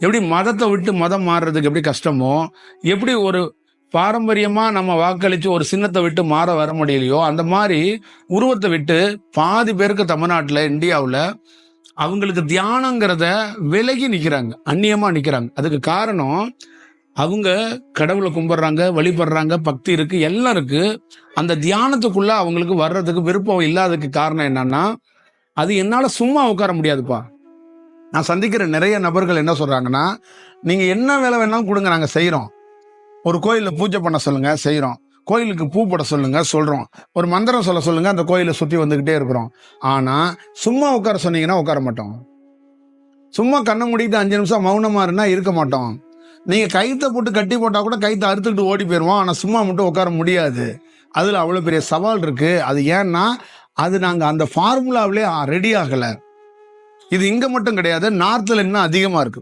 எப்படி மதத்தை விட்டு மதம் மாறுறதுக்கு எப்படி கஷ்டமோ, எப்படி ஒரு பாரம்பரியமா நம்ம வாக்களிச்சு ஒரு சின்னத்தை விட்டு மாற வர முடியலையோ, அந்த மாதிரி உருவத்தை விட்டு பாதி பேருக்கு தமிழ்நாட்டுல, இந்தியாவுல அவங்களுக்கு தியானங்கிறத விலகி நிக்கிறாங்க. அந்நியமா நிக்கிறாங்க. அதுக்கு காரணம், அவங்க கடவுளை கும்பிடுறாங்க, வழிபடுறாங்க, பக்தி இருக்கு, எல்லாம் இருக்கு. அந்த தியானத்துக்குள்ள அவங்களுக்கு வர்றதுக்கு விருப்பம் இல்லாததுக்கு காரணம் என்னன்னா, அது என்னால சும்மா உட்கார முடியாதுப்பா. நான் சந்திக்கிற நிறைய நபர்கள் என்ன சொல்றாங்கன்னா, நீங்க என்ன வேலை வேணாலும் கொடுங்க, நாங்க செய்யறோம். ஒரு கோயில்ல பூஜை பண்ண சொல்லுங்க, செய்யறோம். கோயிலுக்கு பூ போட சொல்லுங்க, சொல்றோம். ஒரு மந்திரம் சொல்ல சொல்லுங்க, அந்த கோயிலை சுத்தி வந்துகிட்டே இருக்கிறோம். ஆனா சும்மா உட்கார சொன்னீங்கன்னா உட்கார மாட்டோம். சும்மா கண்ணை மூடிட்டு 5 நிமிஷம் மௌனமா இருந்தா இருக்க மாட்டோம். நீங்க கைத்தை போட்டு கட்டி போட்டா கூட கைத்தை அறுத்துக்கிட்டு ஓடி போயிடுவோம். ஆனா சும்மா மட்டும் உட்கார முடியாது. அதுல அவ்வளவு பெரிய சவால் இருக்கு. அது ஏன்னா, அது நாங்க அந்த ஃபார்முலாவிலே ரெடி ஆகல. இது இங்க மட்டும் கிடையாது, நார்த்ல இன்னும் அதிகமா இருக்கு.